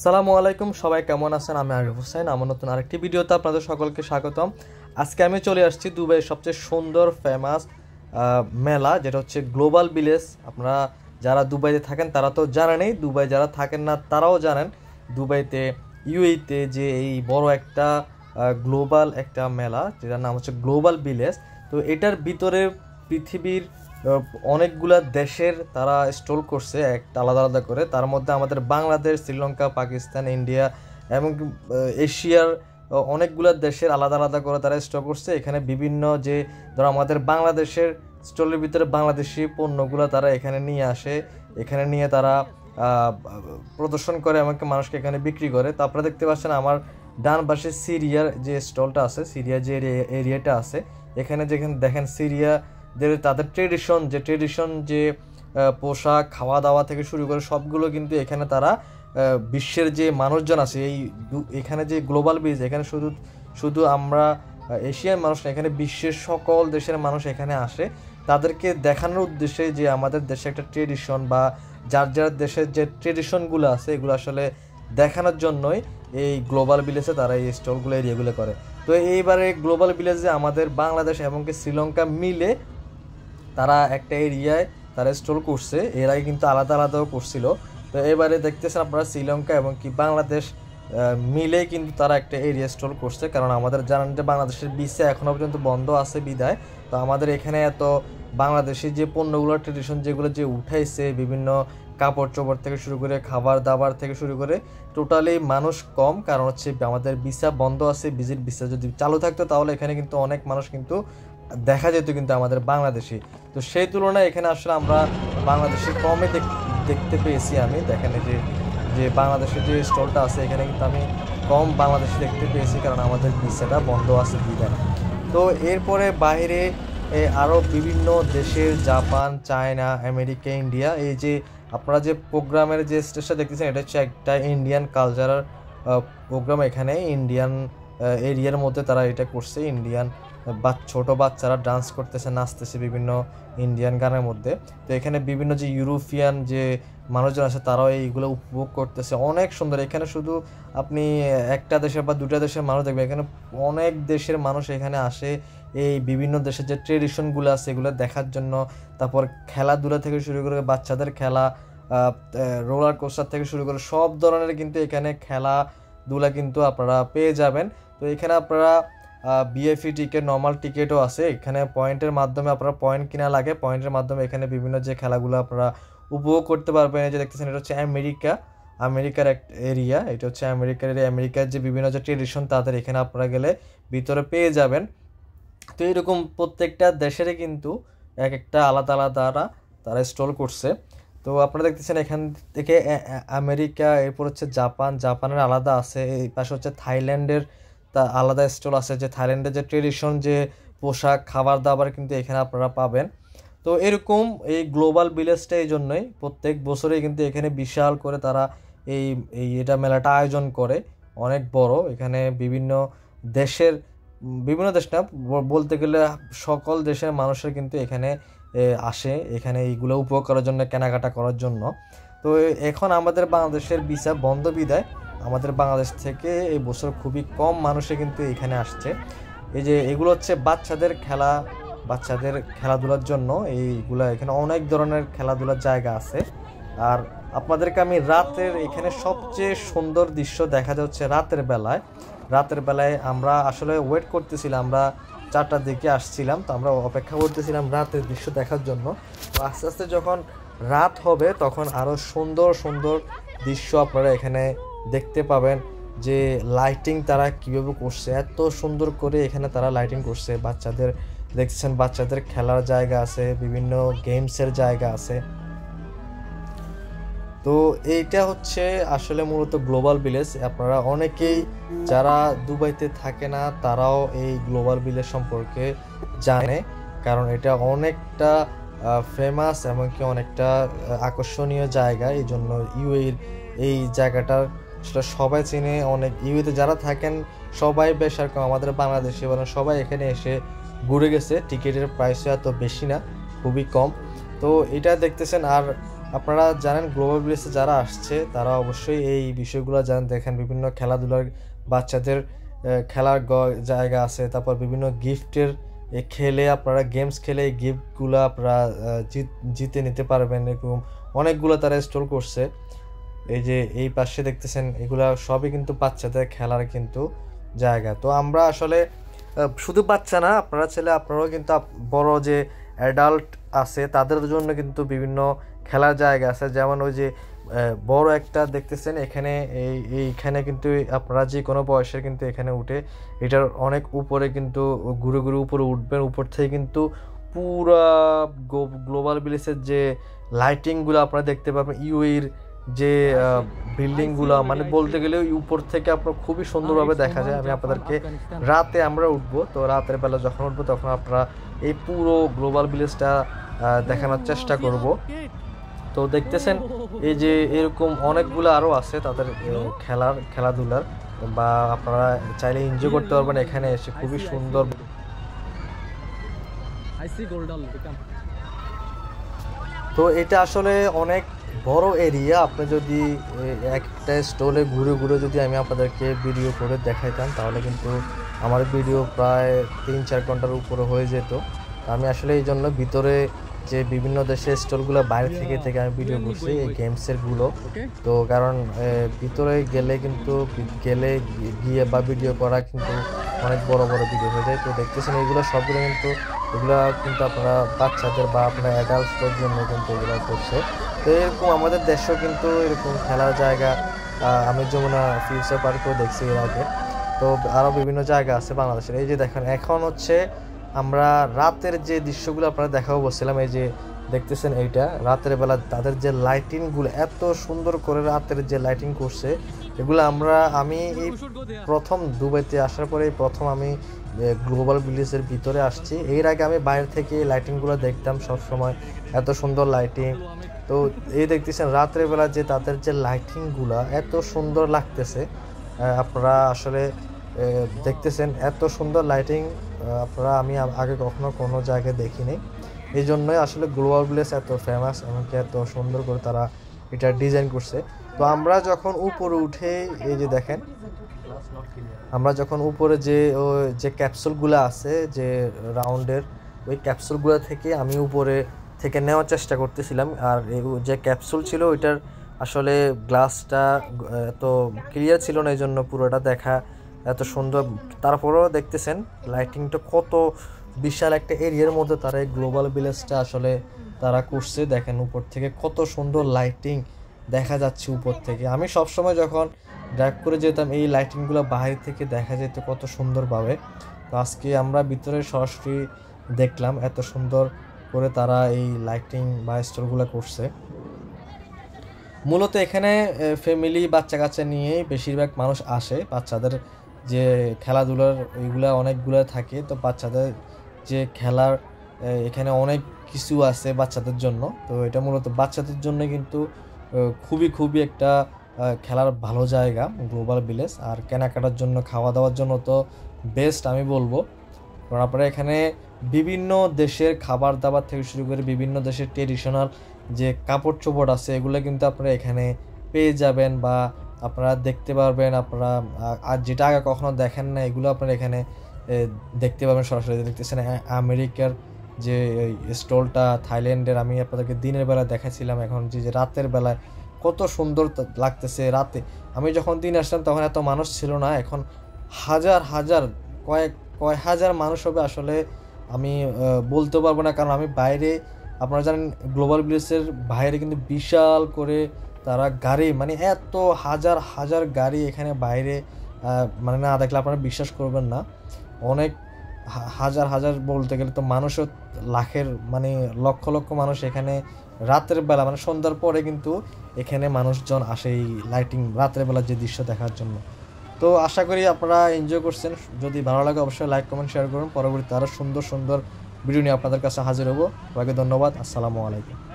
আসসালামু আলাইকুম, সবাই কেমন আছেন? আমি আরিফ হোসেন। আমার নতুন আরেকটি ভিডিওতে আপনাদের সকলকে স্বাগতম। আজকে আমি চলে আসছি দুবাইয়ের সবচেয়ে সুন্দর ফেমাস মেলা, যেটা হচ্ছে গ্লোবাল ভিলেজ। আপনারা যারা দুবাইতে থাকেন তারা তো জানেনই, দুবাই যারা থাকেন না তারাও জানেন দুবাইতে ইউএইতে যে এই বড় একটা গ্লোবাল একটা মেলা, যেটার নাম হচ্ছে গ্লোবাল ভিলেজ। তো এটার ভিতরে পৃথিবীর অনেকগুলা দেশের তারা স্টল করছে একটা আলাদা আলাদা করে। তার মধ্যে আমাদের বাংলাদেশ, শ্রীলঙ্কা, পাকিস্তান, ইন্ডিয়া এবং এশিয়ার অনেকগুলা দেশের আলাদা আলাদা করে তারা স্টল করছে। এখানে বিভিন্ন যে ধরো আমাদের বাংলাদেশের স্টলের ভিতরে বাংলাদেশি পণ্যগুলো তারা এখানে নিয়ে আসে, এখানে নিয়ে তারা প্রদর্শন করে, এমনকি মানুষকে এখানে বিক্রি করে। তো আপনারা দেখতে পাচ্ছেন আমার ডান পাশে সিরিয়ার যে স্টলটা আছে, সিরিয়া যে এরিয়াটা আছে, এখানে যেখানে দেখেন সিরিয়া তাদের ট্রেডিশন যে পোশাক, খাওয়া দাওয়া থেকে শুরু করে সবগুলো কিন্তু এখানে তারা বিশ্বের যে মানুষজন আছে এখানে যে গ্লোবাল ভিলেজ, এখানে শুধু আমরা এশিয়ার মানুষ না, এখানে বিশ্বের সকল দেশের মানুষ এখানে আসে তাদেরকে দেখানোর উদ্দেশ্যে যে আমাদের দেশে একটা ট্রেডিশন বা যার যার দেশের যে ট্রেডিশনগুলো আছে এগুলো আসলে দেখানোর জন্যই এই গ্লোবাল ভিলেজে তারা এই স্টলগুলো এরিয়াগুলো করে। তো এইবারে গ্লোবাল ভিলেজে আমাদের বাংলাদেশ এবং শ্রীলঙ্কা মিলে তারা একটা এরিয়ায় তারা স্টল করছে। এর আগে কিন্তু আলাদা আলাদাও করছিল। তো এবারে দেখতেছেন আপনারা শ্রীলঙ্কা এবং বাংলাদেশ মিলে কিন্তু তারা একটা এরিয়া স্টল করছে, কারণ আমাদের জানেন যে বাংলাদেশের ভিসা এখনও পর্যন্ত বন্ধ আছে বিদায়। তো আমাদের এখানে এত বাংলাদেশি যে পণ্যগুলো ট্রেডিশন যেগুলো যে উঠাইছে, বিভিন্ন কাপড় চোপড় থেকে শুরু করে খাবার দাবার থেকে শুরু করে টোটালি মানুষ কম, কারণ হচ্ছে আমাদের ভিসা বন্ধ আছে। ভিজিট ভিসা যদি চালু থাকতো তাহলে এখানে কিন্তু অনেক মানুষ কিন্তু দেখা যেত কিন্তু আমাদের বাংলাদেশি। তো সেই তুলনায় এখানে আসলে আমরা বাংলাদেশি কমে দেখতে পেয়েছি। আমি দেখেন যে বাংলাদেশের যে স্টলটা আছে এখানে কিন্তু আমি কম বাংলাদেশি দেখতে পেয়েছি, কারণ আমাদের ভিসাটা বন্ধ আছে বিদায়। তো এরপরে বাইরে আরও বিভিন্ন দেশের, জাপান, চায়না, আমেরিকা, ইন্ডিয়া, এই যে আপনারা যে প্রোগ্রামের যে স্টেজটা দেখতেছেন এটা হচ্ছে একটা ইন্ডিয়ান কালচারাল প্রোগ্রাম। এখানে ইন্ডিয়ান এরিয়ার মধ্যে তারা এটা করছে। ইন্ডিয়ান ছোট বাচ্চারা ডান্স করতেছে, নাচতেছে বিভিন্ন ইন্ডিয়ান গানের মধ্যে। তো এখানে বিভিন্ন যে ইউরোপিয়ান যে মানুষজন আছে তারাও এইগুলো উপভোগ করতেছে, অনেক সুন্দর। এখানে শুধু আপনি একটা দেশের বা দুটা দেশের মানুষ দেখবেন, এখানে অনেক দেশের মানুষ এখানে আসে এই বিভিন্ন দেশের যে ট্রেডিশনগুলো আছে এগুলো দেখার জন্য। তারপর খেলাধুলা থেকে শুরু করে বাচ্চাদের খেলা, রোলার কোস্টার থেকে শুরু করে সব ধরনের কিন্তু এখানে খেলাধুলা কিন্তু আপনারা পেয়ে যাবেন। তো এখানে আপনারা বিএফি টিকিট, নর্মাল টিকিটও আছে। এখানে পয়েন্টের মাধ্যমে আপনারা পয়েন্ট কিনা লাগে, পয়েন্টের মাধ্যমে এখানে বিভিন্ন যে খেলাগুলো আপনারা উপভোগ করতে পারবেন। এই যে দেখতেছেন এটা হচ্ছে আমেরিকার এক এরিয়া, এটা হচ্ছে আমেরিকার এরিয়া। আমেরিকার যে বিভিন্ন যে ট্রেডিশন তাদের এখানে আপনারা গেলে ভিতরে পেয়ে যাবেন। তো এরকম প্রত্যেকটা দেশেরই কিন্তু এক একটা আলাদা আলাদা তারা স্টল করছে। তো আপনারা দেখতেছেন এখান থেকে আমেরিকা, এরপর হচ্ছে জাপানের আলাদা আছে, এই পাশে হচ্ছে থাইল্যান্ডের তা আলাদা স্টল আছে, যে থাইল্যান্ডের যে ট্রেডিশন যে পোশাক, খাবার দাবার কিন্তু এখানে আপনারা পাবেন। তো এরকম এই গ্লোবাল ভিলেজটা এই জন্যই প্রত্যেক বছরেই কিন্তু এখানে বিশাল করে তারা এই এটা মেলাটা আয়োজন করে, অনেক বড়। এখানে বিভিন্ন দেশ না বলতে গেলে সকল দেশের মানুষের কিন্তু এখানে আসে, এখানে এইগুলো উপভোগ করার জন্য, কেনাকাটা করার জন্য। তো এখন আমাদের বাংলাদেশের ভিসা বন্ধ বিদায় আমাদের বাংলাদেশ থেকে এই বছর খুবই কম মানুষে কিন্তু এখানে আসছে। এই যে এগুলো হচ্ছে বাচ্চাদের খেলাধুলার জন্য এইগুলা, এখানে অনেক ধরনের খেলাধুলার জায়গা আছে। আর আপনাদেরকে আমি রাতের এখানে সবচেয়ে সুন্দর দৃশ্য দেখা যাচ্ছে রাতের বেলায় আমরা আসলে ওয়েট করতেছিলাম, আমরা 4টার দিকে আসছিলাম, তো আমরা অপেক্ষা করতেছিলাম রাতের দৃশ্য দেখার জন্য। তো আস্তে আস্তে যখন রাত হবে তখন আরও সুন্দর সুন্দর দৃশ্য আপনারা এখানে দেখতে পাবেন, যে লাইটিং তারা কীভাবে করছে, এত সুন্দর করে এখানে তারা লাইটিং করছে। দেখছেন বাচ্চাদের খেলার জায়গা আছে, বিভিন্ন গেমসের জায়গা আছে। তো এইটা হচ্ছে আসলে মূলত গ্লোবাল ভিলেজ। আপনারা অনেকেই যারা দুবাইতে থাকে না তারাও এই গ্লোবাল ভিলেজ সম্পর্কে জানে, কারণ এটা অনেকটা ফেমাস এমনকি অনেকটা আকর্ষণীয় জায়গা। এই জন্য ইউএইর এই জায়গাটার সেটা সবাই চিনে। অনেক ইউএতে যারা থাকেন সবাই বেশ আর আমাদের বাংলাদেশি বলেন সবাই এখানে এসে ঘুরে গেছে। টিকিটের প্রাইসও এত বেশি না, খুবই কম। তো এটা দেখতেছেন। আর আপনারা জানেন গ্লোবাল ভিলেজে যারা আসছে তারা অবশ্যই এই বিষয়গুলো জানেন। দেখেন বিভিন্ন খেলাধুলার বাচ্চাদের খেলার জায়গা আছে, তারপর বিভিন্ন গিফটের খেলে আপনারা গেমস খেলে এই গিফটগুলো আপনারা জিতে নিতে পারবেন। এরকম অনেকগুলো তারা স্টোর করছে। এই যে এই পাশে দেখতেছেন এগুলা সবই কিন্তু বাচ্চাদের খেলার কিন্তু জায়গা। তো আমরা আসলে শুধু বাচ্চা না, আপনারা ছেলে আপনারাও কিন্তু বড় যে অ্যাডাল্ট আছে তাদের জন্য কিন্তু বিভিন্ন খেলার জায়গা আছে। যেমন ওই যে বড় একটা দেখতেছেন এখানে, এইখানে কিন্তু আপনারা যে কোনো বয়সের কিন্তু এখানে উঠে এটার অনেক উপরে কিন্তু ঘুরে ঘুরে উপরে উঠবেন। উপর থেকে কিন্তু পুরা গ্লোবাল ভিলেজের যে লাইটিংগুলো আপনারা দেখতে পাবেন, ইউএর যে বিল্ডিংগুলো, মানে বলতে গেলে উপর থেকে আপনার খুবই সুন্দরভাবে দেখা যায়। আমি আপনাদেরকে রাতে আমরা উঠবো, তো রাতের বেলা যখন উঠবো তখন আপনারা এই পুরো গ্লোবাল ভিলেজটা দেখানোর চেষ্টা করব। তো দেখতেছেন এই যে এরকম অনেকগুলো আরও আছে তাদের খেলাধুলার, বা আপনারা চাইলে এনজয় করতে পারবেন এখানে এসে, খুবই সুন্দর। তো এটা আসলে অনেক বড় এরিয়া। আপনি যদি একটা স্টলে ঘুরে ঘুরে যদি আমি আপনাদেরকে ভিডিও করে দেখাইতাম তাহলে কিন্তু আমার ভিডিও প্রায় 3-4 ঘন্টার উপরে হয়ে যেত। আমি আসলে এই জন্য ভিতরে যে বিভিন্ন দেশের স্টলগুলো বাইরে থেকে আমি ভিডিও করছি এই গেমসেরগুলো। তো কারণ ভিতরে গেলে গিয়ে বা ভিডিও করা কিন্তু অনেক বড় বড় ভিডিও হয়ে যায়। তো দেখতেছেন এগুলো সবগুলো কিন্তু আপনারা বাচ্চাদের বা আপনার অ্যাডাল্টসদের জন্য কিন্তু এগুলো করছে। তো এরকম আমাদের দেশেও কিন্তু এরকম খেলার জায়গা আমি যমুনা ফিউচার পার্কেও দেখছি এর আগে। তো আরও বিভিন্ন জায়গা আছে বাংলাদেশের। এই যে দেখেন এখন হচ্ছে আমরা রাতের যে দৃশ্যগুলো আপনারা দেখাবো বলছিলাম, এই যে দেখতেছেন এইটা রাতের বেলা তাদের যে লাইটিংগুলো এত সুন্দর করে রাতের যে লাইটিং করছে এগুলো আমি এই প্রথম দুবাইতে আসার পরে প্রথম আমি গ্লোবাল ভিলেজের ভিতরে আসছি। এর আগে আমি বাইরে থেকে লাইটিংগুলো দেখতাম সব সময়, এত সুন্দর লাইটিং। তো এই দেখতেছেন রাতের বেলা যে তাদের যে লাইটিংগুলো এত সুন্দর লাগতেছে, আপনারা আসলে দেখতেছেন এত সুন্দর লাইটিং আপনারা আমি আগে কখনো কোনো জায়গায় দেখিনি। এই জন্যই আসলে গ্লোবাল ভিলেজ এত ফেমাস, এমনকি এত সুন্দর করে তারা এটা ডিজাইন করছে। তো আমরা যখন উপরে উঠে এই যে দেখেন আমরা যখন উপরে যে ক্যাপসুলগুলো আছে যে রাউন্ডের, ওই ক্যাপসুলগুলো থেকে আমি উপরে থেকে নেওয়ার চেষ্টা করতেছিলাম। আর যে ক্যাপসুল ছিল ওইটার আসলে গ্লাসটা এত ক্লিয়ার ছিল না, এই জন্য পুরোটা দেখা এত সুন্দর। তারপরেও দেখতেছেন লাইটিংটা কত বিশাল একটা এরিয়ার মধ্যে তারা এই গ্লোবাল ভিলেজটা আসলে তারা করছে। দেখেন উপর থেকে কত সুন্দর লাইটিং দেখা যাচ্ছে উপর থেকে। আমি সবসময় যখন ড্রাইভ করে যেতাম এই লাইটিংগুলো বাইরে থেকে দেখা যেত কত সুন্দরভাবে। তো আজকে আমরা ভিতরে সরাসরি দেখলাম এত সুন্দর করে তারা এই লাইটিং বা স্টোরগুলো করছে। মূলত এখানে ফ্যামিলি বাচ্চা কাচ্চা নিয়েই বেশিরভাগ মানুষ আসে। বাচ্চাদের যে খেলাধুলার ওইগুলো অনেকগুলো থাকে, তো বাচ্চাদের যে খেলার এখানে অনেক কিছু আছে বাচ্চাদের জন্য। তো এটা মূলত বাচ্চাদের জন্য কিন্তু খুবই একটা খেলার ভালো জায়গা গ্লোবাল ভিলেজ। আর কেনাকাটার জন্য খাওয়া দাওয়ার জন্য তো বেস্ট আমি বলবো। কারণ আপনারা এখানে বিভিন্ন দেশের খাবার দাবার থেকে শুরু করে বিভিন্ন দেশের ট্রেডিশনাল যে কাপড় চোপড় আছে এগুলো কিন্তু আপনারা এখানে পেয়ে যাবেন বা আপনারা দেখতে পারবেন। আপনারা আর যেটা আগে কখনো দেখেন না এগুলো আপনারা এখানে দেখতে পাবেন সরাসরি। দেখতেছেন আমেরিকার যে স্টলটা, থাইল্যান্ডের আমি আপনাদেরকে দিনের বেলা দেখাচ্ছিলাম। এখন যে রাতের বেলায় কত সুন্দর লাগতেছে। রাতে আমি যখন দিন আসলাম তখন এত মানুষ ছিল না, এখন হাজার কয়েক হাজার মানুষ হবে আসলে আমি বলতে পারবো না। কারণ আমি বাইরে, আপনারা জানেন গ্লোবাল ভিলেজের বাইরে কিন্তু বিশাল করে তারা গাড়ি, মানে এত হাজার গাড়ি এখানে বাইরে, মানে না দেখলে আপনারা বিশ্বাস করবেন না। অনেক হাজার বলতে গেলে তো মানুষও লাখের, মানে লক্ষ মানুষ এখানে রাতের বেলা, মানে সন্ধ্যার পরে কিন্তু এখানে মানুষজন আসে এই লাইটিং রাতের বেলা যে দৃশ্য দেখার জন্য। তো আশা করি আপনারা এনজয় করছেন। যদি ভালো লাগে অবশ্যই লাইক কমেন্ট শেয়ার করুন। পরবর্তীতে আরও সুন্দর ভিডিও নিয়ে আপনাদের কাছে হাজির হব। সবাইকে ধন্যবাদ। আসসালামু আলাইকুম।